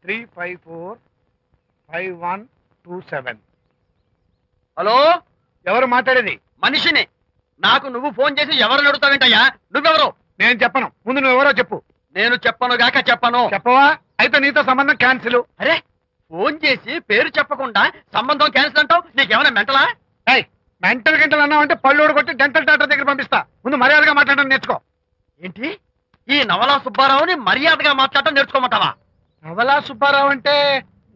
3545127. Hello, ఎవరు మాట్లాడేది? మనిషిని. నాకు నువ్వు ఫోన్ చేసి ఎవరు అడుగుతావేంటయ్యా? నువ్వెవరు? నేను చెప్పను. ముందు నువ్వెవరో చెప్పు. నేను చెప్పను గాక చెప్పను. చెప్పవా? అయితే నీతో సంబంధం క్యాన్సిల్. అరే, ఫోన్ చేసి పేరు చెప్పకుండా సంబంధం క్యాన్సిల్ అంటావు? నీకేమైనా మెంటలా? మెంటల్ గంటలు అన్నావంటే పళ్ళు కొట్టి డెంటల్ డాక్టర్ దగ్గర పంపిస్తా. ముందు మర్యాదగా మాట్లాడడం నేర్చుకో. ఏంటి, ఈ నవలా సుబ్బారావుని మర్యాదగా మాట్లాడటం నేర్చుకోమంటావా? నవలా సుబ్బారావు అంటే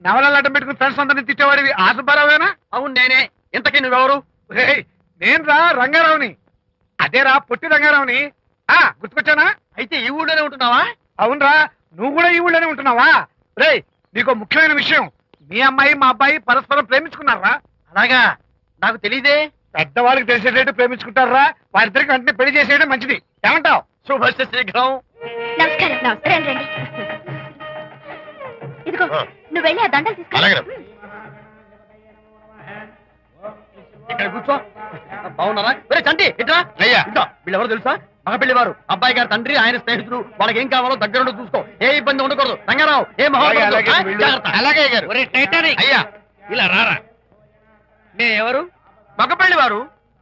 నవలాలు అడ్డం పెట్టుకుని ఫ్రెండ్స్ అందరినీ తిట్టేవాడివి ఆ సుబ్బారావేనా? అవును నేనే. ఇంతకీ నువ్వెవరు? నేను రా రంగారావుని. అదేరా పొట్టి రంగారావుని. గుర్తుకొచ్చానా? అయితే ఈ ఊళ్ళోనే ఉంటున్నావా? అవునరా, నువ్వు కూడా ఈ ఊళ్ళోనే ఉంటున్నావా? రేయ్, నీకు ముఖ్యమైన విషయం. మీ అమ్మాయి మా అబ్బాయి పరస్పరం ప్రేమించుకున్నారా? అలాగా? నాకు తెలీదే. పెద్దవాళ్ళకి తెలిసేటట్టు ప్రేమించుకుంటారా? వారిద్దరికి వెంటనే పెళ్లి చేసేయడం మంచిది. ఏమంటావు? శుభస్య శీఘ్రం. నమస్కారం. నమస్కారం. రండి. ఇదిగో, నువ్వు వెళ్ళి ఆ దండలు తీసుకో. ఇక్కడ కూర్చో. బాగున్నారా? ఒరే చంటి, ఇట్రా. అయ్యా. ఇట్లా వీళ్ళెవరు తెలుసా? మగ పెళ్లి వారు. అబ్బాయి గారి తండ్రి, ఆయన స్నేహితుడు. వాళ్ళకి ఏం కావాలో దగ్గరుండి చూసుకో. ఏ ఇబ్బంది ఉండకూడదు. రంగారావు, ఏ అలాగే గారు. అయ్యా, ఇలా రారా. ఎవరు? మగ పెళ్లి వారు.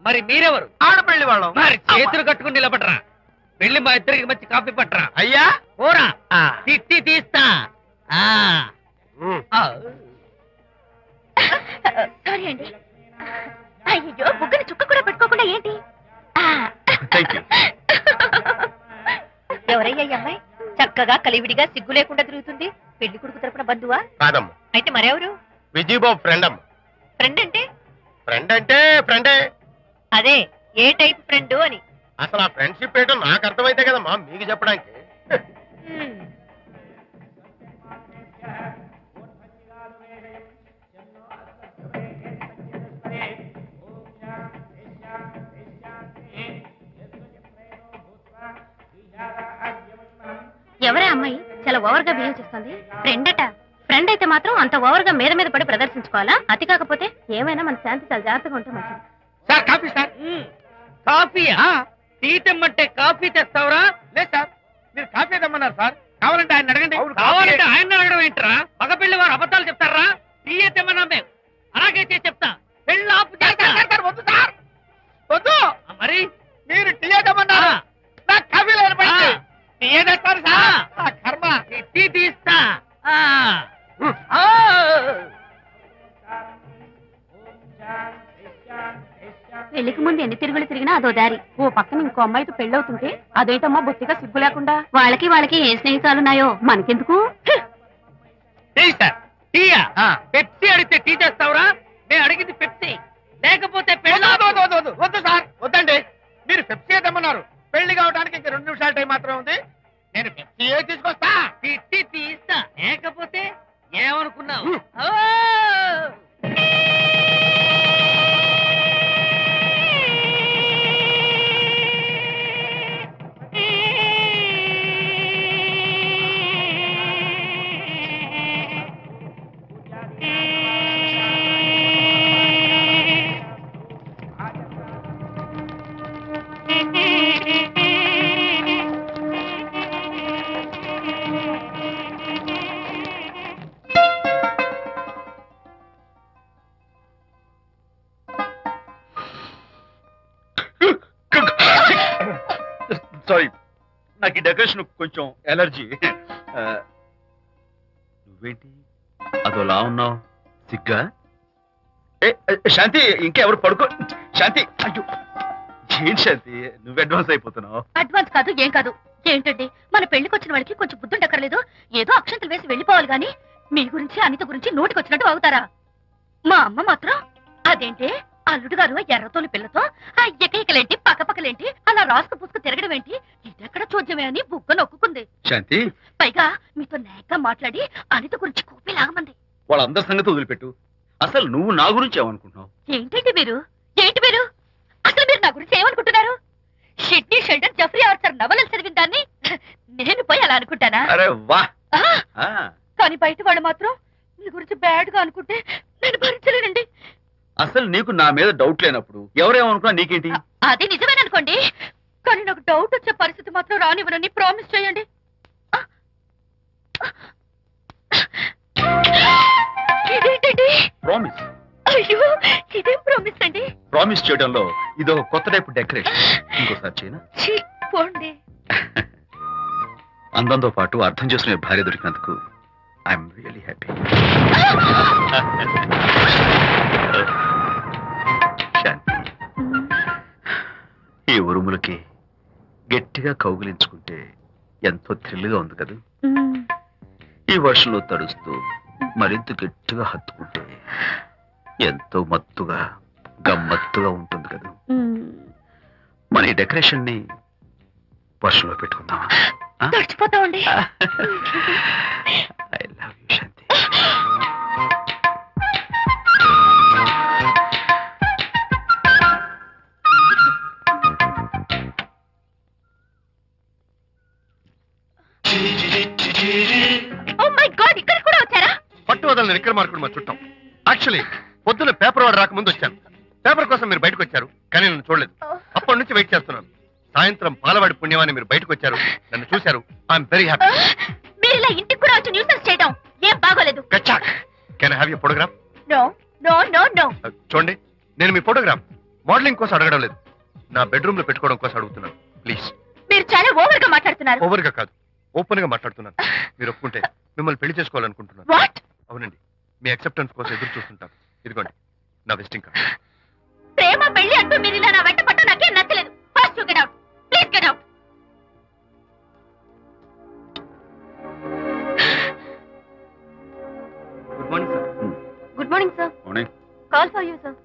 మరి మీరెవరు? ఆడపెళ్లి వాళ్ళం. మరి చేతులు కట్టుకుని నిలబడరా. పెళ్లి మా ఇద్దరికి మంచి కాఫీ పట్టరా. అయ్యా ఓరా, తిట్టి తీస్తా. సారీ అండి. అయ్యో, బుగ్గని చుక్క కూడా పెట్టుకోకుండా ఏంటి? ఎవరయ్యా ఈ అమ్మాయి? చక్కగా కలివిడిగా సిగ్గు లేకుండా తిరుగుతుంది. పెళ్లి కొడుకు తరపున బంధువా? కాదమ్మా. అయితే మరెవరు? విజయబాబు ఫ్రెండ్ అమ్మ. ఫ్రెండ్ అంటే? ఫ్రెండ్ అంటే ఫ్రెండే. అదే, ఏ టైప్ ఫ్రెండ్ అని. అసలు ఆ ఫ్రెండ్షిప్ ఏంటో నాకు అర్థమైతే కదమ్మా మీకు చెప్పడానికి. ఎవరే అమ్మాయి చాలా ఓవర్ గా బిహేవ్ చేస్తుంది? ఫ్రెండ్ అట. ఫ్రెండ్ అయితే మాత్రం అంత ఓవర్ గా మీద మీద పడి ప్రదర్శించుకోవాలా? అతి కాకపోతే ఏమైనా మన శాంతి చాలా జాగ్రత్తగా ఉంటే మంచిది. Sir coffee sir. కాఫీయా? టీ తెమ్మంటే కాఫీ తెస్తావురా? లేదు సార్, మీరు కాఫీ తెమ్మన్నారు సార్. కావాలంటే ఆయన అడగండి. కావాలంటే ఆయన అడగడం ఏంట్రా? మగ పెళ్లి వారు అబద్ధాలు చెప్తారా? టీ తెమ్మన్నా మేము అలాగైతే చెప్తా. పెళ్ళి ఆపు చేస్తా. వద్దు సార్, వద్దు. మరి మీరు టీ తెమ్మన్నారు, నాకు కాఫీ లేదు. టీ తెస్తారు సార్. కర్మ. టీ తీస్తా. పెళ్లికి ముందు ఎన్ని తిరుగులు తిరిగినా అదో దారి. ఓ పక్కన ఇంకో అమ్మాయితో పెళ్ళవుతుంటే అదేంటమ్మా బొత్తిగా సిగ్గు లేకుండా. వాళ్ళకి ఏ స్నేహితాలున్నాయో మనకెందుకు? టీయా? పెప్సీ అడిగితే టీ చేస్తావురా? నేను అడిగింది పెప్సీ, లేకపోతే వద్దు సార్, వద్దండి. మీరు పెప్సీ తెమ్మన్నారు. పెళ్లి కావడానికి ఇంక 2 నిమిషాల టైం మాత్రమే ఉంది. నేను పెప్సీ తీసుకొస్తా. టీ తీస్తా, లేకపోతే ఏమనుకున్నావు? సారీ, నాకు ఈ డెకరేషన్ కొంచెం ఎలర్జీ. నువ్వేంటి అదోలా ఉన్నావు? సిగ్గా? శాంతి, ఇంకెవరు పడుకో. శాంతి, అయ్యో ఏంటి శాంతి, నువ్వు అడ్వాన్స్ అయిపోతున్నావు. అడ్వాన్స్ కాదు, ఏం కాదు. ఏంటండి, మన పెళ్లికి వచ్చిన వాళ్ళకి కొంచెం బుద్ధుండక్కర్లేదు? ఏదో అక్షంతలు వేసి వెళ్ళిపోవాలి గాని మీ గురించి అనిత గురించి నోటికొచ్చినట్టు అవుతారా? మా అమ్మ మాత్రం అదేంటి అల్లుడు గారు ఎర్రతోని పిల్లతో ఆ ఎకైకలేంటి పక్కపక్కలేంటి అలా రాసుకు పుసుకు తిరగడం ఏంటి, ఇదెక్కడ చూద్యమే అని బుగ్గ నొక్కుంది. శాంతి, పైగా మీతో నేగ్గా మాట్లాడి అనిత గురించి కూపి లాగమంది. వాళ్ళందరి సంగతి వదిలిపెట్టు. అసలు నువ్వు నా గురించి ఏమనుకుంటున్నావు? ఏంటండి మీరు? ఏంటి మీరు అసలు మీరు నా గురించి ఏమనుకుంటున్నారు? షెడ్డీ షెల్డన్ జెఫ్రీ ఆర్చర్ నవలలు చదివిన దాన్ని నేను పోయి అలా అనుకుంటానా? అరే వా. కానీ బయట వాళ్ళు మాత్రం మీ గురించి బ్యాడ్ గా అనుకుంటే నేను భరించలేనండి. అసలు నీకు నా మీద డౌట్ లేనప్పుడు ఎవరేమనుకున్నా నీకేంటి? అది నిజమేననుకోండి, కానీ నాకు డౌట్ వచ్చే పరిస్థితి మాత్రం రానివ్వనని ప్రామిస్ చేయండి. ప్రామిస్. అయ్యో ఇదేం ప్రామిస్ అండి? ప్రామిస్ చేయడంలో ఇదో కొత్త టైపు డెకరేషన్. ఇంకోసారి చేయనా? ఛీ, పోండి. అందంతో పాటు అర్థం చేసుకునే భార్య దొరికినందుకు ఐఎమ్ రియలీ హ్యాపీ. శాంతి, ఈ ఉరుములకి గట్టిగా కౌగిలించుకుంటే ఎంతో థ్రిల్గా ఉంది కదా. ఈ వర్షంలో తడుస్తూ మరింత గట్టిగా హత్తుకుంటే ఎంతో మత్తుగా గమ్మత్తుగా ఉంటుంది కదా. మన ఈ డెకరేషన్ ని వర్షంలో పెట్టుకుందామా? తడిచిపోతామండి. I love you Shanti. Oh my God, ఇక్కడ కూడా వచ్చారా? పట్టు వదలని విక్రమార్కుడు మా చుట్టాం. యాక్చువల్లీ పొద్దున్న పేపర్ వాడు రాకముందు వచ్చాను. పేపర్ కోసం మీరు బయటకు వచ్చారు, కానీ నన్ను చూడలేదు. అప్పటి నుంచి వెయిట్ చేస్తున్నాను. సాయంత్రం పాలవాడి పుణ్యమాన్ని మీరు బయటకు వచ్చారు, నన్ను చూశారు. I'm very happy. మీరు ఇలా ఇంటికి కూడా వచ్చి న్యూసెన్స్ చేయడం ఏం బాగోలేదు. Can I have your photograph? No no no no. చూడండి, నేను మీ ఫోటోగ్రాఫ్ మోడలింగ్ కోసం అడగడం లేదు, నా బెడ్రూమ్ లో పెట్టుకోవడం కోసం అడుగుతున్నాను. ప్లీజ్. మీరు చాలా ఓవర్ గా మాట్లాడుతున్నారు. ఓవర్ గా కాదు, ఓపెన్ గా మాట్లాడుతున్నాను. మీరు ఒప్పుకుంటే మిమ్మల్ని పెళ్లి చేసుకోవాలనుకుంటున్నాను. వాట్? అవునండి, మీ అక్సెప్టెన్స్ కోసం ఎదురు చూస్తుంటాను. ఇదిగోండి నా విజిటింగ్ కార్డ్. ప్రేమ పెళ్లి అంటూ మీరు ఇలా నా వెంట పట్టు నాకేం నచ్చలేదు. First you get out, please get out. Good morning sir. Good morning sir. Morning. Call for you sir.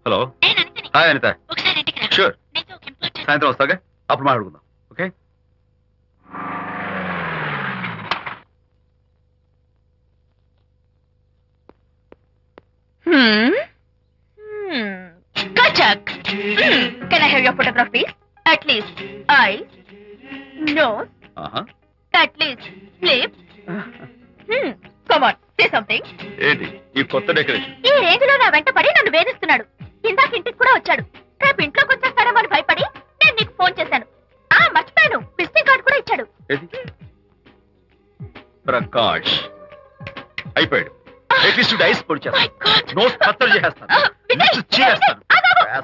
Hello. నేను అనితని. హాయ్ అనిత. ఒకసారి ఇంటికి రా. షూర్. నీతో ఒక ఇంపార్టెంట్. సాయంత్రం వస్తాగా, అప్పుడు మాట్లాడుకుందాం. Okay. Kachak. Can I have your photograph, please? At least eyes, nose, at least lips. Come on, say something. ఏంటి ఈ కొత్త డెకరేషన్? ఈ రేంజ్ లో నా వెంట పడి నన్ను వేధిస్తున్నాడు. ఇందాక ఇంటికి కూడా వచ్చాడు. రేపు ఇంట్లోకి వచ్చేస్తాడేమో అని భయపడి నేను నీకు ఫోన్ చేశాను. మర్చిపోయాను, విజిటింగ్ కార్డు కూడా ఇచ్చాడు. ఏది? ప్రకాష్ అయిపోయాడు. అట్లీస్ట్ డైస్ పొడి My చేస్తాను, God. నోట్ కత్తలు చేస్తాను, విజయ్, మిక్స్ చేస్తాను.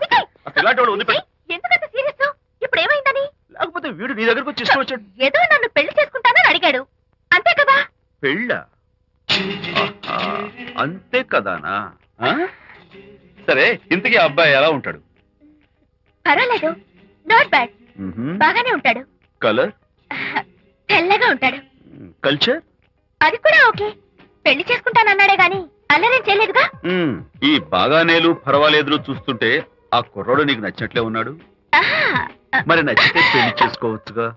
విజయ్, అసలు ఇలాంటి వాళ్ళు వదిలిపెట్టు. ఎందుకంత సీరియస్? ఇప్పుడు ఏమైందని? లేకపోతే వీడు నీ దగ్గరకు వచ్చి ఇష్టం వచ్చాడు. ఏదో నన్ను పెళ్లి చేసుకుంటానని అడిగాడు, అంతే కదా? పెళ్ళ అంతే కదానా? ఆ? సరే, ఇంతకీ ఆ అబ్బాయి ఎలా ఉంటాడు? పర్వాలేదు, నాట్ బ్యాడ్, బాగానే ఉంటాడు. కలర్? తెల్లగా ఉంటాడు. కల్చర్? అది కూడా ఓకే. పెళ్లి చేసుకుంటానన్నాడే గాని అల్లరేం చేయలేదుగా. ఈ బాగానేలు పర్వాలేదు చూస్తుంటే ఆ కుర్రోడు నీకు నచ్చినట్లే ఉన్నాడు. మరి నచ్చితే పెళ్లి చేసుకోవచ్చుగా.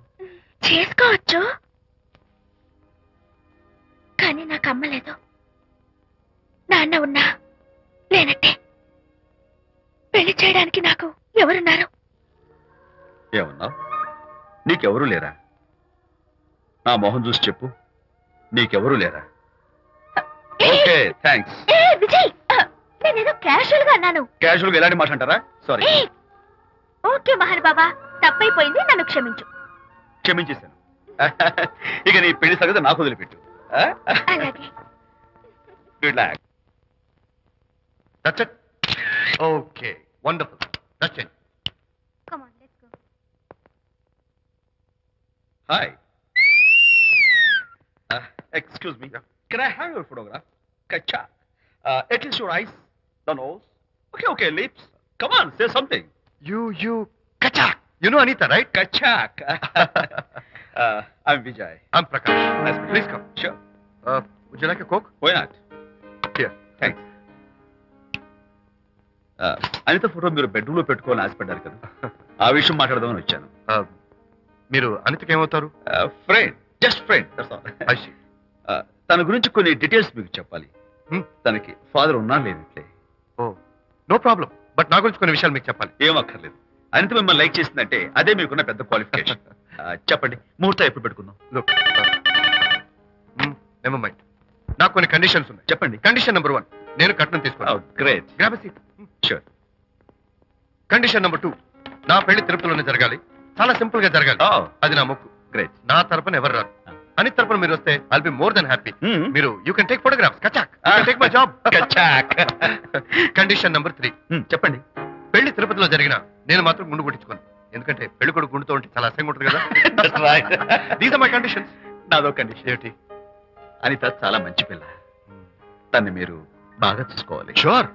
చేసుకోవచ్చు, కానీ నాకు అమ్మ లేదు, నాన్న ఉన్నా లేనట్టే. పెళ్లి చేయడానికి నాకు ఎవరున్నారు? ఏమన్నా నీకెవరూ లేరా? నా మొహం చూసి చెప్పు, నీకెవరూ లేరా? Okay, thanks. విజయ్, నేనేదో క్యాషువల్ గా అన్నాను. క్యాజువల్ గా ఎలాంటి మాట అంటారా? సారీ. ఓకే మహన్ బాబా, తప్పైపోయింది, నన్ను క్షమించు. క్షమించేశాను. ఇక నీ పెళ్లి సంగతి నాకు వదిలిపెట్టు. అలాగే. Relax. That's it. Okay, wonderful. That's it. Come on, let's go. Hi. Excuse me. Can I have your photograph? కచ్చా. At least your eyes, the nose. Okay okay, lips. Come on, say something. You Kachak. You know Anita, right? Kachak. I'm Vijay. I'm Prakash. Nice. Please come. Sure. Would you like a Coke? Why not? Here. Thanks. Anita photo మీరు bedroom లో పెట్టుకోవాలని ఆశపడ్డారు కదా, ఆ విషయం మాట్లాడదామని వచ్చాను. మీరు అనితకి ఏమవుతారు? Friend, just friend. తన గురించి కొన్ని డీటెయిల్స్ మీకు చెప్పాలి. తనకి ఫాదర్ ఉన్నా లేనిట్లే. ఓ, నో ప్రాబ్లం. బట్ నా గురించి కొన్ని విషయాలు మీకు చెప్పాలి. ఏం అక్కర్లేదు. అనిత మిమ్మల్ని లైక్ చేసిందంటే అదే మీకున్న పెద్ద క్వాలిఫికేషన్. చెప్పండి, ముహూర్తం ఎప్పుడు పెట్టుకుందాం? నెవర్ మైండ్, నాకు కొన్ని కండిషన్స్ ఉన్నాయి. చెప్పండి. కండిషన్ నెంబర్ 1, నేను కట్నం తీసుకోవాలి. Great. Grab seat. Sure. Condition number 2, నా పెళ్లి తిరుపతిలోనే జరగాలి. చాలా సింపుల్ గా జరగాలి. అది నా మొక్కు. గ్రేట్. నా తరపున ఎవరు రారు. అనిత తరపున మీరు వస్తే I'll be more than happy. మీరు you can take photographs. Kachak take my job. Kachak. Condition number 3. చెప్పండి. పెళ్లి తిరుపతిలో జరిగిన నేను మాత్రం గుండు కొట్టించుకోను. ఎందుకంటే పెళ్లి కొడుకు గుండుతో ఉంటే చాలా అసహ్యంగా ఉంటుంది కదా. These are my conditions. నాదో కండిషన్ ఏమిటి? అనిత చాలా మంచి పిల్ల. తన్ని మీరు బాగా చూసుకోవాలి. షూర్.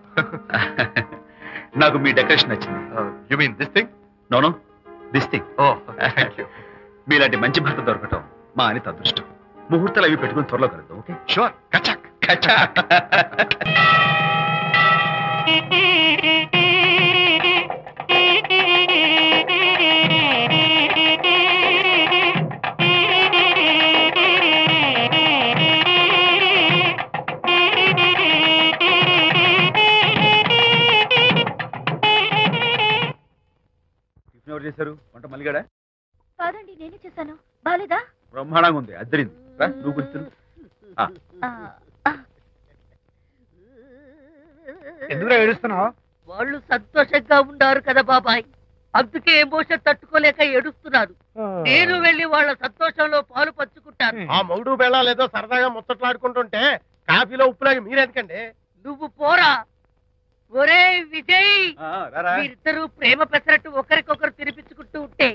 నాకు మీ డెకరేషన్ నచ్చింది. You mean this thing? No this thing. Oh thank you. మీలాంటి మంచి భర్త దొరకటం మా అనిత అదృష్టం. ముహూర్తాలు అవి పెట్టుకుని త్వరలో కలుద్దాం. ఓకే? షూర్. కచాక్. కచాక్. ఎవరు చేశారు వంట? మల్లిగాడా? కాదండి, నేనే చేశాను. బాలేదా? బ్రహ్మాండంగా ఉంది. అద్దరింది. నువ్వు గుర్తు. ఎందుకు ఏడుస్తున్నావు? వాళ్ళు సంతోషంగా ఉన్నారు కదా బాబాయ్, అందుకే ఎమోషన్ తట్టుకోలేక ఏడుస్తున్నారు. నేను వెళ్ళి వాళ్ళ సంతోషంలో పాలు పంచుకుంటాను. ఆ మౌడు బెళ్ళాలేదో సరదాగా ముచ్చట్లాడుకుంటుంటే కాఫీలో ఉప్పులాగి మీరెందుకండి? నువ్వు పోరా. ఒరే విజయ్, మీరిద్దరూ ప్రేమ పెసరట్టు ఒకరికొకరు తినిపించుకుంటూ ఉంటే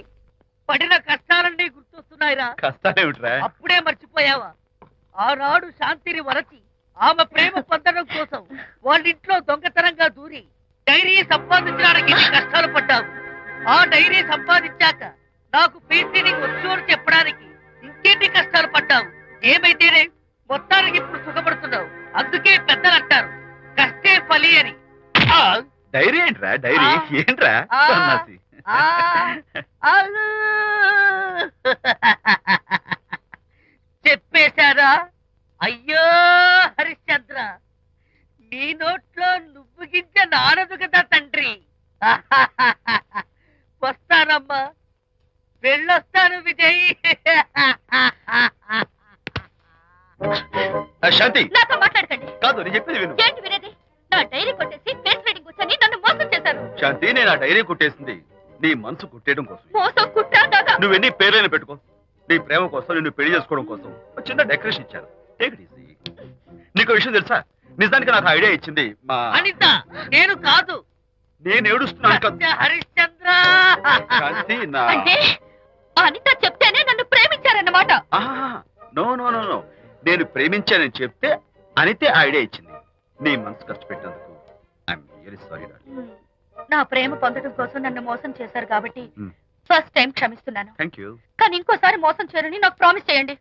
పడిన కష్టాలన్నీ గుర్తొస్తున్నాయిరా. కష్టాలేమిట్రా? అప్పుడే మర్చిపోయావా? ఆనాడు శాంతిని వరచి ఆమె ప్రేమ పొందడం కోసం వాళ్ళింట్లో దొంగతనంగా దూరి డైరీ సంపాదించడానికి ఎన్ని కష్టాలు పడ్డావు. ఆ డైరీ సంపాదించాక నాకు పీసీడీకి వచ్చు అని చెప్పడానికి ఇంకెన్ని కష్టాలు పడ్డావు. ఏమైతేనే మొత్తానికి ఇప్పుడు సుఖపడుతున్నావు. అందుకే పెద్దలు అంటారు కష్టే ఫలి అని. డైరీ ఏంట్రా? డైరీ ఏంట్రా? సన్నాసి. చెప్పేశారా? అయ్యో హరిశ్చంద్ర, నీ నోట్లో నువ్వు గింజ నానదు కదా తండ్రి. వస్తానమ్మా, వెళ్ళొస్తాను విజయ్. శాంతి, నాతో మాట్లాడకండి. కాదు నేను చెప్పేది విను. ఏంటి వినేది? నా డైరీ కొట్టేసి ఫేస్ రీడింగ్ వచ్చని నన్ను మోసం చేశారు. శాంతి, నేను ఆ డైరీ కుట్టేసింది నీ మనసు కుట్టేయడం కోసం. మోసం కుట్రా కాదా? నువ్వెన్ని పేర్లైనా పెట్టుకో, నీ ప్రేమ కోసం, నిన్ను పెళ్లి చేసుకోవడం కోసం ఒక చిన్న డెకరేషన్ ఇచ్చాను. Take it easy. నీకు విషయం తెలుసా? నిజానికి నాకు ఐడియా ఇచ్చింది మా అనిత. నేను కాదు. నేను ఏడుస్తున్నాను. హరిశ్చంద్ర, శాంతి, నా అంటే అనిత చెప్తేనే నన్ను ప్రేమించారన్నమాట. నో నో నో నో నేను ప్రేమించానని చెప్తే అనితే ఐడియా ఇచ్చింది. నీ మనసు కష్టపెట్టినందుకు ఐఎమ్ రియల్లీ సారీ. నా ప్రేమ పొందడం కోసం నన్ను మోసం చేశారు కాబట్టి ఫస్ట్ టైం క్షమిస్తున్నాను. Thank you. కానీ ఇంకోసారి మోసం చేయరని నాకు ప్రామిస్ చేయండి.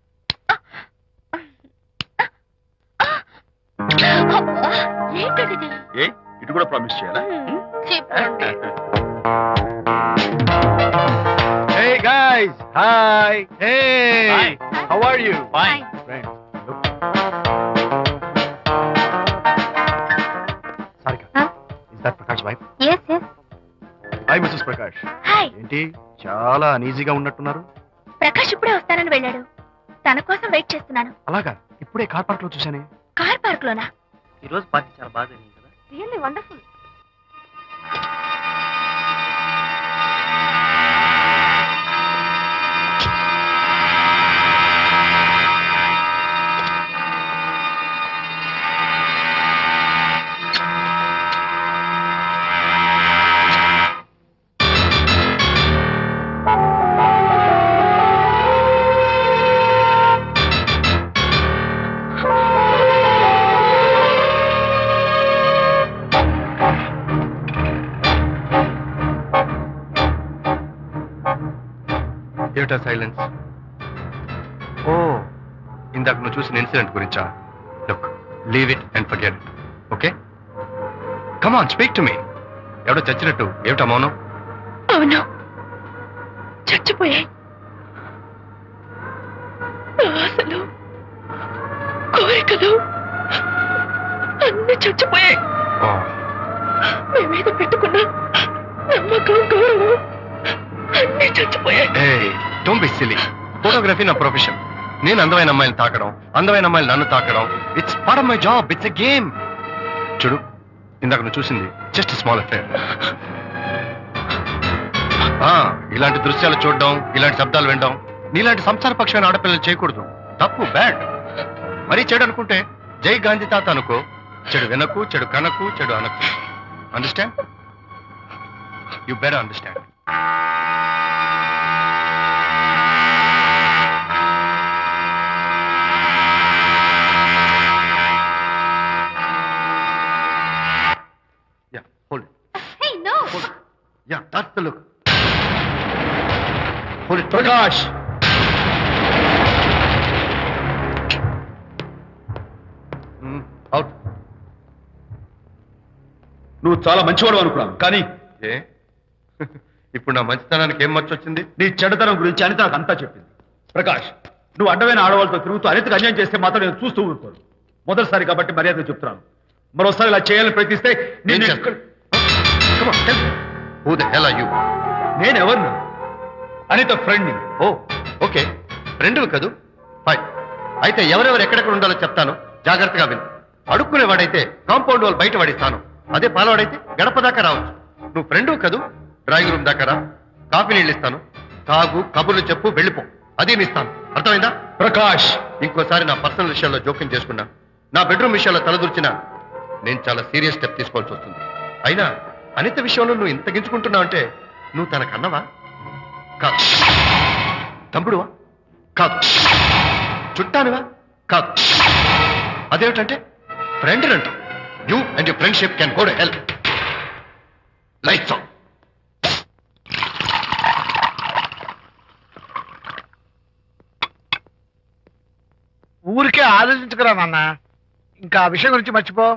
ఏంటది? ఏ ఇటు కూడా ప్రామిస్ చేయాలా? చెప్పండి. Hey guys, hi. Hey, Hi. how are you? Fine. Friends, look. Sarika, Huh? is that Prakash wife? Yes, yes. Hi, Mrs. Prakash. Hi. ఏంటి చాలా అనీజీగా ఉన్నట్టున్నారు? ప్రకాష్ ఇప్పుడే వస్తానని వెళ్ళాడు. తన కోసం వెయిట్ చేస్తున్నాను. అలాగా, ఇప్పుడే కార్ పార్క్ లో చూశానే. కార్ పార్క్ లోనా? ఈ రోజు పార్టీ చాలా బాగా జరిగింది కదా. Really wonderful. ఏమిటా సైలెన్స్? ఓ, ఇందాక నువ్వు చూసిన ఇన్సిడెంట్ గురించా? Look, leave it and forget it. Okay, come on, speak to me. ఎవడో చచ్చినట్టు ఏమిటా మౌనం? అవును, చచ్చిపోయాయి. ఆశలు, కోరికలు అన్ని చచ్చిపోయాయి. మేమేదో పెట్టుకున్న నమ్మకం, గౌరవం అన్ని చచ్చిపోయాయి. Don't be silly. ఫోటోగ్రఫీ నా ప్రొఫెషన్. నేను అందమైన అమ్మాయిని తాకడం, అందమైన అమ్మాయిలు నన్ను తాకడం, it's part of my job. It's a game. చూడు, ఇందాక నువ్వు చూసింది జస్ట్ స్మాల్ అఫేర్. ఇలాంటి దృశ్యాలు చూడడం, ఇలాంటి శబ్దాలు వినడం నీలాంటి సంసార పక్షమైన ఆడపిల్లలు చేయకూడదు. తప్పు, బ్యాడ్. మరీ చెడు అనుకుంటే జై గాంధీ తాత అనుకో. చెడు వినకు, చెడు కనకు, చెడు అనకు. Understand? You better understand. Yeah, hold it. Hey, no. Hold it. Yeah, that's the look. Hold it. Prakash, Out. నువ్వు చాలా మంచివాడు అనుకున్నాను, కానీ ఏ ఇప్పుడు నా మంచితనానికి ఏం మర్చొచ్చింది? నీ చెడ్డతనం గురించి అనిత నాకు అంతా చెప్పింది. ప్రకాష్, నువ్వు అడ్డమైన ఆడవాళ్ళతో తిరుగుతూ అనితకు అన్యాయం చేస్తే మాత్రం నేను చూస్తూ ఉంటాను. మొదటిసారి కాబట్టి మర్యాద చెప్తున్నాను. మరోసారి ఇలా చేయాలని ప్రయత్నిస్తే నేను Come on, tell me. Who the hell are you? నేను ఎవరిని? అనిత ఫ్రెండ్ని. ఓ, ఓకే, ఫ్రెండ్వి కదూ. ఫైన్. అయితే ఎవరెవరు ఎక్కడెక్కడ ఉండాలో చెప్తాను, జాగ్రత్తగా విను. అడుక్కునేవాడైతే కాంపౌండ్ వాళ్ళు బయట పడిస్తాను. అదే పాలవాడైతే గడప దాకా రావచ్చు. నువ్వు ఫ్రెండ్వి కదూ, డ్రాయింగ్ రూమ్ దాకా రా. కాఫీ నీళ్ళు ఇస్తాను, తాగు, కబుర్లు చెప్పు, వెళ్ళిపో. అదే ఇస్తాను. అర్థమైందా? ప్రకాష్, ఇంకోసారి నా పర్సనల్ విషయాల్లో జోక్యం చేసుకున్నా, నా బెడ్రూమ్ విషయాల్లో తలదూర్చినా నేను చాలా సీరియస్ స్టెప్ తీసుకోవాల్సి వస్తుంది. అయినా అనిత విషయంలో నువ్వు ఇంత గించుకుంటున్నావు అంటే నువ్వు తనకన్నవా? కాదు. తమ్ముడువా? కాదు. చుట్టానివా? కాదు. అదేమిటంటే ఫ్రెండ్ అంటావు. You and your friendship can go to hell. Lights on. ఊరికే ఆలోచించుకురా నాన్న, ఇంకా ఆ విషయం గురించి మర్చిపో.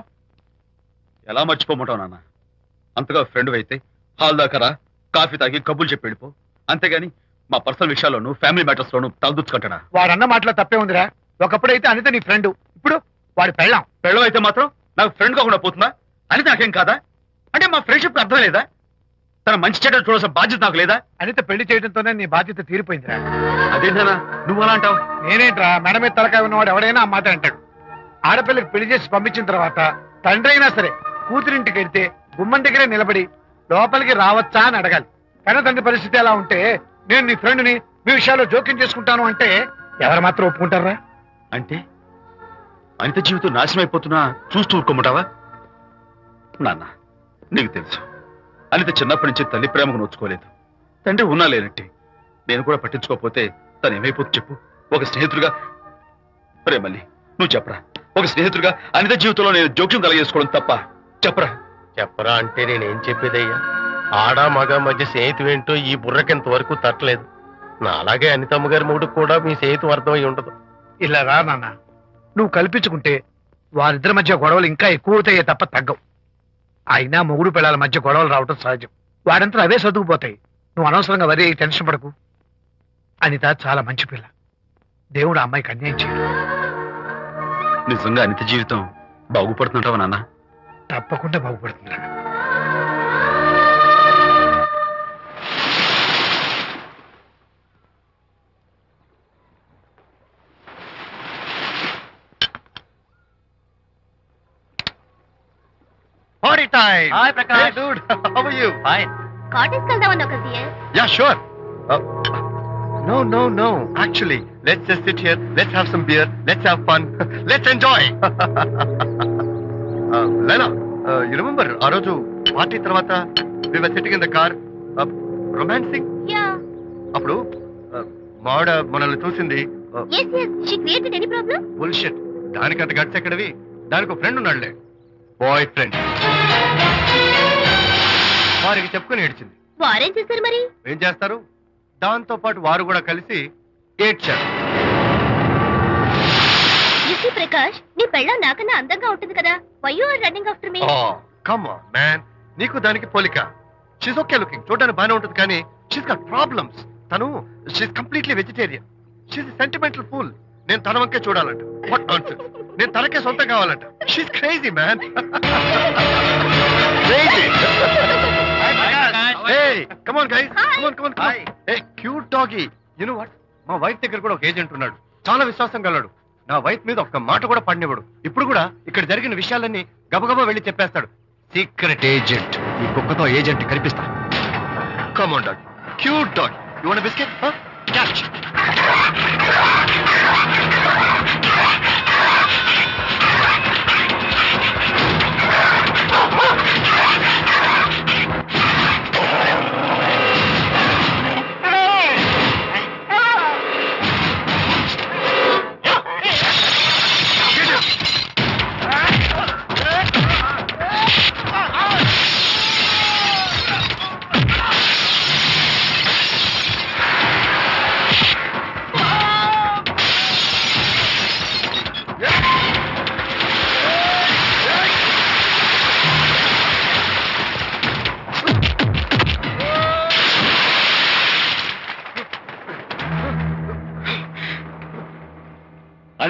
ఎలా మర్చిపోమంటావు నాన్న? అంతగా ఫ్రెండ్ అయితే హాల్ దాకా రా, కాఫీ తాగి కబుర్లు చెప్పి వెళ్ళిపో. అంతేగాని మా పర్సనల్ విషయాల్లోనూ ఫ్యామిలీ మ్యాటర్స్ లోనూ తలదూచుకుంటాడా? వాడన్న మాటలో తప్పే ఉందిరా. ఒకప్పుడైతే అనిత నీ ఫ్రెండ్, ఇప్పుడు వాడి పెళ్ళాం. పెళ్ళం అయితే మాత్రం నాకు ఫ్రెండ్ కాకుండా పోతుందా? అనిత నాకేం కాదా? అంటే మా ఫ్రెండ్షిప్ అర్థం లేదా? తన మంచి చెడ్డ చూడాల్సిన బాధ్యత నాకు లేదా? అనిత పెళ్లి చేయడంతోనే నీ బాధ్యత తీరిపోయిందిరా. అదేంటనా నువ్వు అలా అంటావు? నేనేంట్రా, మెడ మీద తలకాయ ఉన్నవాడు ఎవడైనా ఆ మాట అంటాడు. ఆడపిల్లకి పెళ్లి చేసి పంపించిన తర్వాత తండ్రి అయినా సరే కూతురింటికి వెళ్తే గుమ్మం దగ్గరే నిలబడి లోపలికి రావచ్చా అని అడగాలి. కన్న తండ్రి పరిస్థితి ఎలా ఉంటే నేను నీ ఫ్రెండ్ని మీ విషయాల్లో జోక్యం చేసుకుంటాను అంటే ఎవరు మాత్రం ఒప్పుకుంటారా? అంటే అనిత జీవితం నాశనం అయిపోతున్నా చూస్తూ ఊరుకోమంటావా? నాన్న, నీకు తెలుసు అనిత చిన్నప్పటి నుంచి తల్లి ప్రేమకు నోచుకోలేదు. తండ్రి ఉన్నా లేనట్టే. నేను కూడా పట్టించుకోకపోతే తను ఏమైపోతుంది చెప్పు? ఒక స్నేహితుడిగా ప్రేమల్ని నువ్వు చెప్పరా? ఒక స్నేహితుడిగా అనిత జీవితంలో నేను జోక్యం కలగేసుకోవడం తప్ప? చెప్పరా? చెప్పరా అంటే నేనేం చెప్పేదయ్యా? ఆడ మగ మధ్య స్నేహితుడు ఏంటో ఈ బుర్రకింత వరకు తట్టలేదు. నా అలాగే అనితమ్మ గారి మూడు కూడా మీ స్నేహితం అర్థమై ఉండదు. ఇలా రా నాన్న, నువ్వు కల్పించుకుంటే వారిద్దరి మధ్య గొడవలు ఇంకా ఎక్కువ అవుతాయే తప్ప తగ్గవు. అయినా మొగుడు పిల్లల మధ్య గొడవలు రావటం సహజం. వాడంతా అవే సర్దుకుపోతాయి. నువ్వు అనవసరంగా వరి టెన్షన్ పడకు. అనిత చాలా మంచి పిల్ల. దేవుడు ఆ అమ్మాయికి అన్యాయం చేయడు. నిజంగా అనిత జీవితం బాగుపడుతుంటావా నాన్న? తప్పకుండా బాగుపడుతుందా. Party time. Hi, Prakash. Hey, dude. How are you? Fine. Cottage వెళ్దామన్నా కదా CS. Yeah, sure. No. Actually, let's just sit here. Let's have some beer. Let's have fun. Let's enjoy. Lena, you remember ఆ రోజు party తర్వాత we were sitting in the car, romancing. Yeah. అప్పుడు మావిడ మనల్ని చూసింది. yes she created any problem. Bullshit. దానికంత guts ఎక్కడవి? దానికి ఒక ఫ్రెండ్ ఉన్నాడులే, బాయ్ ఫ్రెండ్. వారికి చెప్పుకొని ఏడ్చింది. వారేం చేశారు మరి? ఏం చేస్తారు, దాంతో పాటు వారు కూడా కలిసి ఏడ్చారు. యూసీ ప్రకాష్, నీ పెళ్ళం నాకన్నా అందంగా ఉంటుంది కదా. Why you are running after me? Come on man, నీకు దానికి పోలిక. షీస్ ఓకే లుకింగ్, చూడడానికి బాగానే ఉంటుంది, కానీ షీస్ గాట్ ప్రాబ్లమ్స్. తను she's completely vegetarian. She's sentimental pool. నేను తన వంకే చూడాలంట. What nonsense. నేను తనకే సొంతం కావాలంట. She's crazy man. Crazy. Hey, come on guys. Come on. Hey, cute doggy. You know what? మా వైఫ్ దగ్గర కూడా ఒక ఏజెంట్ ఉన్నాడు. చాలా విశ్వాసం గలడు. నా వైఫ్ మీద ఒక్క మాట కూడా పడినివ్వడు. ఇప్పుడు కూడా ఇక్కడ జరిగిన విషయాలన్నీ గబగబా వెళ్ళి చెప్పేస్తాడు. Secret agent. ఈ కుక్కతో ఏజెంట్ కనిపిస్తా. Come on dog. Cute dog. You want a biscuit? Huh? Catch.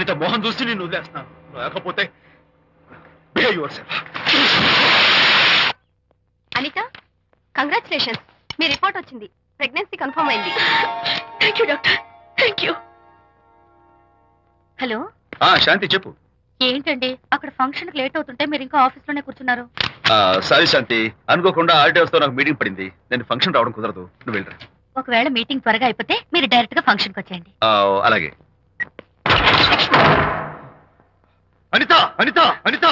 Anitha Mohan చూసి నేను వదిలేస్తున్నాను, లేకపోతే behave yourself. అనిత, కంగ్రాచులేషన్స్, మీ రిపోర్ట్ వచ్చింది, ప్రెగ్నెన్సీ కన్ఫర్మ్ అయింది. Thank you doctor, thank you. Hello, Shanti చెప్పు. ఏంటండి అక్కడ ఫంక్షన్ కి లేట్ అవుతుంటే మీరు ఇంకా ఆఫీస్ లోనే కూర్చున్నారు? సారీ శాంతి, అనుకోకుండా ఆర్టీఎస్ తో నాకు మీటింగ్ పడింది, నేను ఫంక్షన్ రావడం కుదరదు, నువ్వు వెళ్ళరా. ఒకవేళ మీటింగ్ త్వరగా అయిపోతే మీరు డైరెక్ట్ గా ఫంక్షన్ కి వచ్చేయండి. అలాగే. అనిత అనిత అనిత,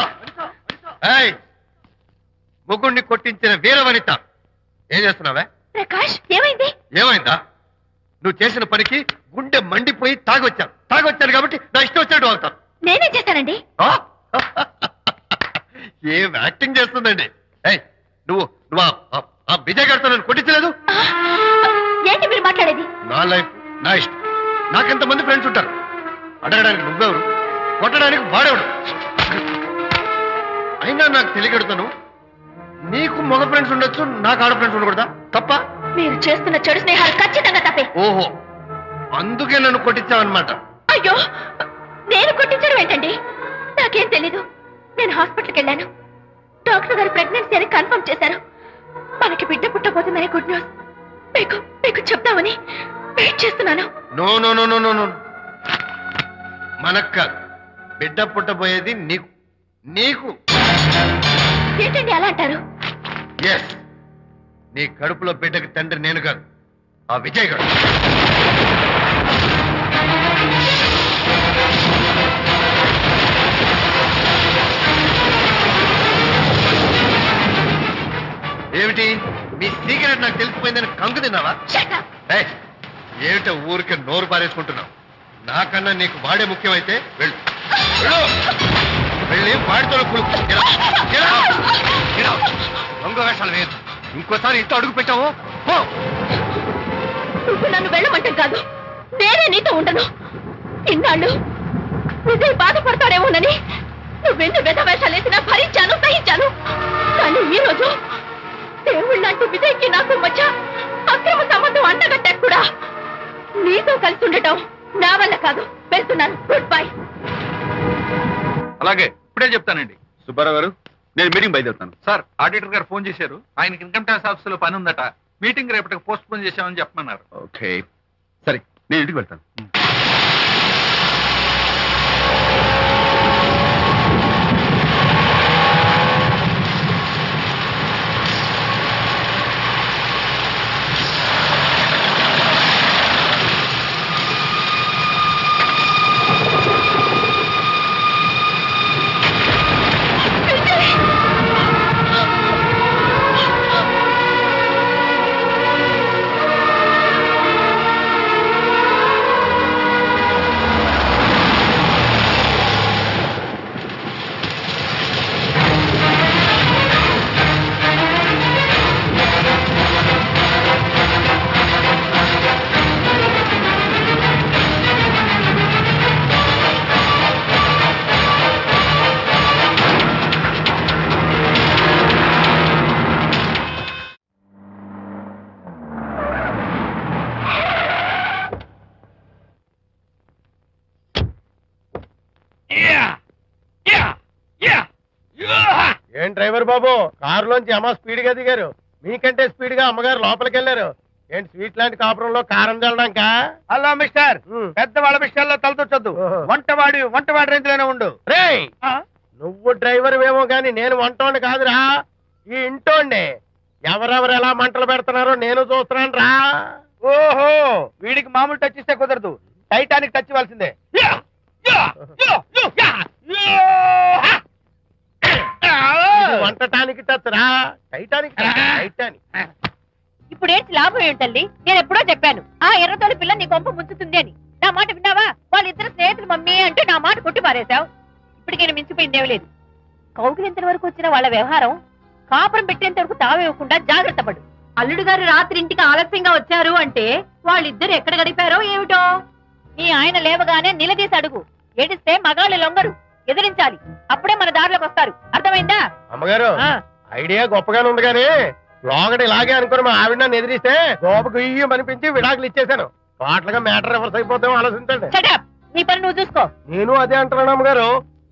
ముగ్గుడిని కొట్టించిన వీరవనిత, ఏం చేస్తున్నావే? ప్రకాష్, ఏమైంది? ఏమైందా? నువ్వు చేసిన పనికి గుండె మండిపోయి తాగొచ్చాను కాబట్టి నా ఇష్టం వచ్చాడు అవుతాను. నేనేం చేశానండి? ఏం యాక్టింగ్ చేస్తుందండి. నువ్వు నువ్వు ఆ విజయ్ గారితో నన్ను కొట్టించలేదు. ఏంటి మీరు మాట్లాడేది? నా లైఫ్ నా ఇష్టం, నాకెంతమంది ఫ్రెండ్స్ ఉంటారు. అడగడానికి నువ్వెవరు, కొట్టడానికి వాడేవాడు. అయినా నాకు తెలియగడుతాను, నీకు మగ ఫ్రెండ్స్ ఉండొచ్చు, నాకు ఆడ ఫ్రెండ్స్ ఉండకూడదా? తప్ప? మీరు చేస్తున్న చెడు స్నేహాలు ఖచ్చితంగా తప్పే. ఓహో, అందుకే నన్ను కొట్టించావన్నమాట. అయ్యో, నేను కొట్టించడం ఏంటండి? నాకేం తెలీదు. నేను హాస్పిటల్కి వెళ్ళాను, డాక్టర్ గారు ప్రెగ్నెన్సీ అని కన్ఫర్మ్ చేశారు. మనకి బిడ్డ పుట్టబోతుందని గుడ్ న్యూస్ మీకు చెప్తామని వెయిట్ చేస్తున్నాను. No no no no no no, మనకు కాదు, బిడ్డ పుట్టబోయేది నీకు. నీకు ఏంటండి అలా అంటారు? ఎస్, నీ కడుపులో బిడ్డకి తండ్రి నేను కాదు, ఆ విజయ్ గారు. ఏమిటి మీ సీక్రెట్ నాకు తెలిసిపోయిందని కంగు తిన్నావా? ఏమిటో ఊరికే నోరు పారేసుకుంటున్నావు? నాకన్నా నీకు వాడే ముఖ్యమైతే వెళ్ళు, వెళ్ళి వాడితో దొంగ వేషాలు వేయదు. ఇంకోసారి ఇంట్లో అడుగు పెట్టావు, నువ్వు నన్ను వెళ్ళమంటాం కాదు, నేనే నీతో ఉండను. ఇన్నాళ్ళు విజయ్ బాధపడతాడేమోనని నువ్వెన్ని వేషాలు వేసినా భరించాను, సహించాను. కానీ ఈ రోజు దేవుళ్ళంటూ విజయ్కి నాకు మధ్య అక్రమ సంబంధం అంటగట్టాక కూడా నీతో కలిసి ఉండటం నా వల్ల కాదు. వెళ్తున్నాను, గుడ్ బై. అలాగే, ఇప్పుడే చెప్తానండి. సుబ్బారావు గారు, నేను మీటింగ్ బయలుదేరుతాను. సార్, ఆడిటర్ గారు ఫోన్ చేశారు, ఆయనకి ఇన్కమ్ ట్యాక్స్ ఆఫీస్ లో పని ఉందట, మీటింగ్ రేపటికి పోస్ట్ పోన్ చేశామని చెప్పమన్నారు. ఓకే, సరే, నేను ఇంటికి వెళ్తాను. ఏం డ్రైవర్ బాబు, కారులోంచి అమ్మ స్పీడ్ గా దిగారు, మీకంటే స్పీడ్ గా అమ్మగారు లోపలికి వెళ్ళారు. ఏంటి స్వీట్ లాంటి కాపురంలో కారం చల్లడానికా? హలో మిస్టర్, పెద్దవాళ్ళ విషయాల్లో తలదొచ్చొద్దు. వంటవాడి రేంజ్ లోనే ఉండు. రేయ్, నువ్వు డ్రైవర్ ఏమో గాని నేను వంటోండి కాదురా, ఈ ఇంటోండి. ఎవరెవరు ఎలా మంటలు పెడుతున్నారో నేను చూస్తున్నాను రా. ఓహో, వీడికి మామూలు టచ్ ఇస్తే కుదరదు, టైటానిక్ టచ్ ఇవ్వాల్సిందే. వంటటానికి టచ్ రా, టైటానిక్ టైటానిక్. ఇప్పుడేంటి లాభం ఏంటల్లి? నేను ఎప్పుడో చెప్పాను ఆ ఎర్రతోలి పిల్ల నీ కొంప ముంచుతుంది అని. నా మాట విన్నావా? వాళ్ళిద్దరు స్నేహితులు మమ్మీ అంటే నా మాట కొట్టి పారేశావు. ఇప్పటికి నేను మించిపోయిందేం లేదు. కౌగిలింత వరకు వచ్చిన వాళ్ళ వ్యవహారం కాపురం పెట్టేంత వరకు తావేయకుండా జాగ్రత్త పడు. అల్లుడు గారు రాత్రి ఇంటికి ఆలస్యంగా వచ్చారు అంటే వాళ్ళిద్దరు ఎక్కడ గడిపారో ఏమిటో. నీ ఆయన లేవగానే నిలదీసి అడుగు. ఏడిస్తే మగాళ్ళు లొంగరు, ఎదిరించాలి. అప్పుడే మన దారిలోకి వస్తారు. అర్థమైందా? అమ్మగారు, ఐడియా గొప్పగానే ఉంది కానీ లోగడి ఇలాగే అనుకుని మా ఆవిడ నన్ను ఎదిరిస్తే గోపకు ఇయ్యం అనిపించి విడాకులు ఇచ్చేశాను. టోటల్ గా మ్యాటర్ రివర్స్ అయిపోతాం, ఆలోచించండి. నీ పని నువ్వు చూసుకో. నేను అదే అంటున్నాను అమ్మగారు,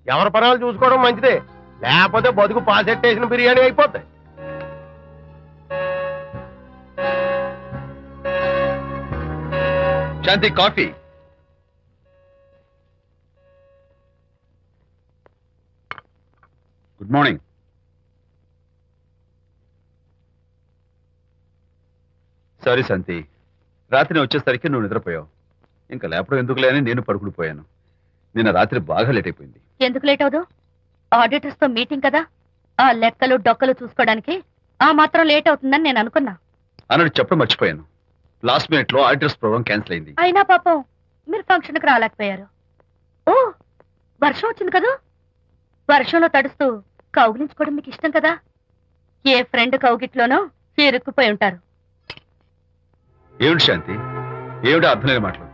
ఎవరి పనాలు చూసుకోవడం మంచిదే, లేకపోతే బతుకు పాసెట్టేసిన బిర్యానీ అయిపోతాయి. శాంతి కాఫీ. Good morning. సారీ శాంతి, రాత్రి వచ్చేసరికి నువ్వు నిద్రపోయావు. ఇంకా లేపడం ఎందుకులే అని నేను పడుకుని పోయాను. నిన్న రాత్రి బాగా లేట్ అయిపోయింది. ఎందుకు లేట్ అవదు? ఆడిటర్స్ తో మీటింగ్ కదా, ఆ లెక్కలు డొక్కలు చూసుకోవడానికి ఆ మాత్రం లేట్ అవుతుందని నేను అనుకున్నా. అన్నట్టు చెప్పడం మర్చిపోయాను. లాస్ట్ మినిట్ లో ఆడిటర్స్ ప్రోగ్రామ్ క్యాన్సిల్ అయింది. అయినా పాపం మీరు ఫంక్షన్ కి రాలేకపోయారు. ఓ, వర్షం వచ్చింది కదా, వర్షంలో తడుస్తూ కౌగిలించుకోవడం మీకు ఇష్టం కదా. ఏ ఫ్రెండ్ కౌగిట్లోనో ఇరుక్కుపోయి ఉంటారు. ఏమిటి శాంతి, ఏమిటి అర్థం లేని మాటలు?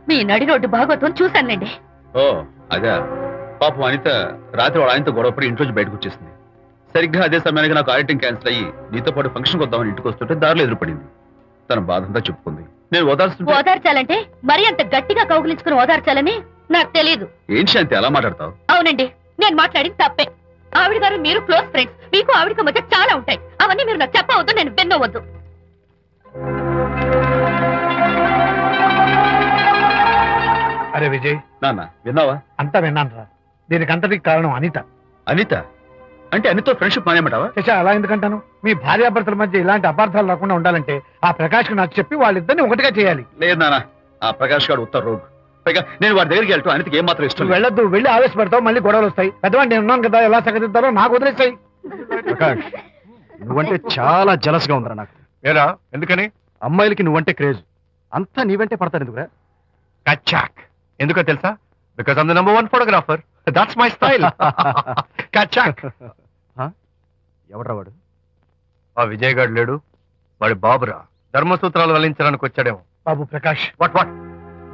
మీ నడి రోడ్డు భాగవతం చూశానండి. ఓ అదే, పాపం అనిత రాత్రి వాళ్ళ ఆయనతో గొడవపడి ఇంట్లోంచి బయటకు వచ్చేసింది. సరిగ్గా అదే సమయానికి నాకు ఆడిటింగ్ క్యాన్సిల్ అయ్యి నీతో పాటు ఫంక్షన్కి వద్దామని ఇంటికి వస్తుంటే దారిలో ఎదురుపడింది. తన బాధంతా చెప్పుకుంది. నేను ఓదార్చాలంటే మరి అంత గట్టిగా కౌగిలించుకుని ఓదార్చాలని నాకు తెలియదు. ఏం శాంతి అలా మాట్లాడతావు? అవునండి, నేను మాట్లాడింది తప్పే. ఆవిడ గారు మీరు క్లోజ్ ఫ్రెండ్స్, మీకు ఆవిడకి మధ్య చాలా ఉంటాయి. అవన్నీ మీరు నాకు చెప్పవద్దు, నేను విన్నవద్దు. అరే విజయ్, నాన్న విన్నావా? అంతా విన్నాను రా. దీనికి అంతటికి కారణం అనిత. అనిత అంటే అనితో ఫ్రెండ్షిప్ మానేమంటావా? శశా, అలా ఎందుకంటాను? మీ భార్యాభర్తల మధ్య ఇలాంటి అపార్థాలు రాకుండా ఉండాలంటే ఆ ప్రకాష్ కు నాకు చెప్పి వాళ్ళిద్దరిని ఒకటిగా చేయాలి. లేదు నాన్న, ఆ ప్రకాష్ గారు ఉత్తర రోగ్. పైగా నేను వాడి దగ్గరికి వెళ్తాను, అనితకి ఏం మాత్రం ఇష్టం నువ్వు వెళ్ళొద్దు, వెళ్ళి ఆవేశపడతావు, మళ్ళీ గొడవలు వస్తాయి. పెద్దవాడు నేను ఉన్నాను కదా, ఎలా సగదిద్దారో నాకు వదిలేస్తాయి. ప్రకాష్, నువ్వంటే చాలా జలస్ గా ఉందిరా నాకు. ఏరా, ఎందుకని? అమ్మాయిలకి నువ్వంటే క్రేజ్. అంతా నీవంటే పడతారు ఎందుకురా? కచ్చాక్. ఎందుకో తెలుసా? Because I'm the number 1 photographer. That's my style. Kachak. ఎవడ్రా వాడు? ఆ విజయ్ గారు లేడు, వాడి బాబురా. ధర్మసూత్రాలు వల్లించడానికి వచ్చాడేమో. బాబు ప్రకాష్, వాట్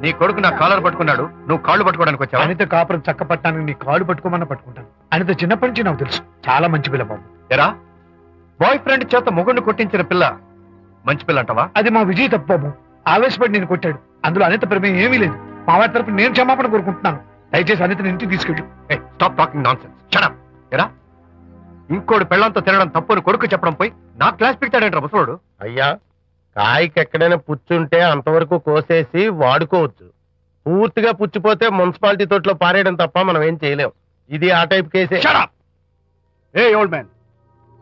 నీ కొడుకు నా కాలర్ పట్టుకున్నాడు, నువ్వు కాళ్ళు పట్టుకోవడానికి వచ్చావు. అనిత కాపురం చక్క పట్టడానికి నీ కాళ్ళు పట్టుకోమన్నా పట్టుకుంటాను. అనిత చిన్నప్పటి నుంచి నాకు తెలుసు, చాలా మంచి పిల్ల బాబు. ఎరా, బాయ్ ఫ్రెండ్ చేత మొగుడిని కొట్టించిన పిల్ల మంచి పిల్ల అంటావా? అది మా విజయ్ తప్పు బాబు. ఆవేశపడి నేను కొట్టాడు, అందులో అనిత ప్రమేయం ఏమీ లేదు. మా వారి తరపు నేను క్షమాపణ కోరుకుంటున్నాను. దయచేసి అనితని ఇంటికి తీసుకెళ్ళు. Stop talking nonsense. Shut up. ఎరా, ఇంకోటి పెళ్ళంతో తినడం తప్పుని కొడుకు చెప్పడం పోయి నా క్లాస్ పిక్తాడంటారా ముసలోడు? అయ్యా, కాయకి ఎక్కడైనా పుచ్చుంటే అంతవరకు కోసేసి వాడుకోవచ్చు. పూర్తిగా పుచ్చిపోతే మున్సిపాలిటీ తోటలో పారేయడం తప్ప మనం ఏం చేయలేం. ఇది ఆ టైప్ కేసే. ఏ ఓల్డ్ మ్యాన్,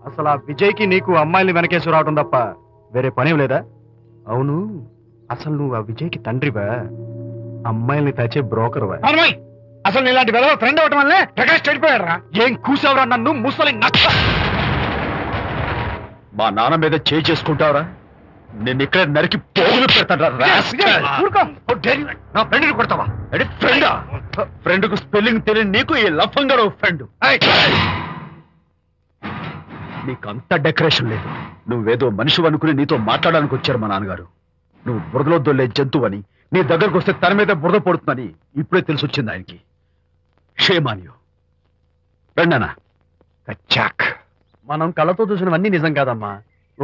అసలు ఆ విజయ్కి నీకు అమ్మాయిని వెనకేసి రావడం తప్ప వేరే పనేం లేదా? అవును, అసలు నువ్వు ఆ విజయ్కి తండ్రివా, అమ్మాయిల్ని తెచ్చే బ్రోకర్వా? అసలు ఇలాంటి వెధవ ఫ్రెండ్ అవటం వల్లే ప్రకాష్ చెడిపోయాడు రా. ఏం కూసావురా నన్ను, ముసలి నక్క! మా నాన్న మీద చేయి చేసుకుంటావరా? నేను ఇక్కడ నరికి పోగులు పెడతాను. నా ఫ్రెండ్ని కొడతావా? ఫ్రెండా? ఫ్రెండ్ కు స్పెల్లింగ్ తెలియని నీకు ఈ లఫంగా ఫ్రెండ్. నీకు అంత డెకరేషన్ లేదు. నువ్వేదో మనిషి అనుకుని నీతో మాట్లాడడానికి వచ్చారు మా నాన్నగారు. నువ్వు బురదలో దొల్లే జంతువు అని, నీ దగ్గరకు వస్తే తన మీద బురద పడుతుందని ఇప్పుడే తెలిసి వచ్చింది ఆయనకి. షేమాన్యు రండనా. కచ్చాక్. మనం కళ్ళతో చూసినవన్నీ నిజం కాదమ్మా.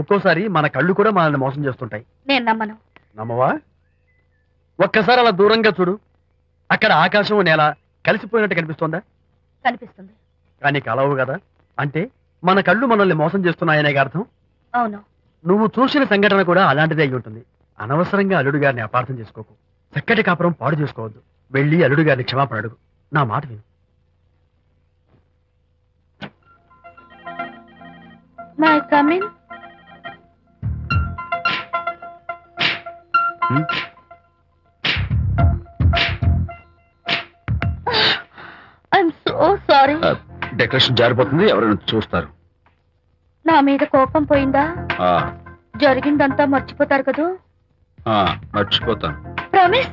ఒక్కోసారి మన కళ్ళు కూడా మనల్ని మోసం చేస్తుంటాయి. నేను నమ్మను. నమ్మవా? ఒక్కసారి అలా దూరంగా చూడు, అక్కడ ఆకాశం నేల కలిసిపోయినట్టు కనిపిస్తోందా? కనిపిస్తుంది. కానీ కలవు కదా, అంటే మన కళ్ళు మనల్ని మోసం చేస్తున్నాయనే అర్థం. అవును. నువ్వు చూసిన సంఘటన కూడా అలాంటిదే అయి ఉంటుంది. అనవసరంగా అల్లుడు గారిని అపార్థం చేసుకోకు. చక్కటి కాపురం పాడు చేసుకోవద్దు. వెళ్ళి అల్లుడు గారిని క్షమాపణ అడుగు. నా మాట విను. May come in. I'm so sorry. Decoration జారిపోతుంది, ఎవరైనా చూస్తారు. నా మీద కోపం పోయిందా? ఆ, జరిగిందంతా మర్చిపోతారు కదూ? మర్చిపోతాను. ప్రామిస్.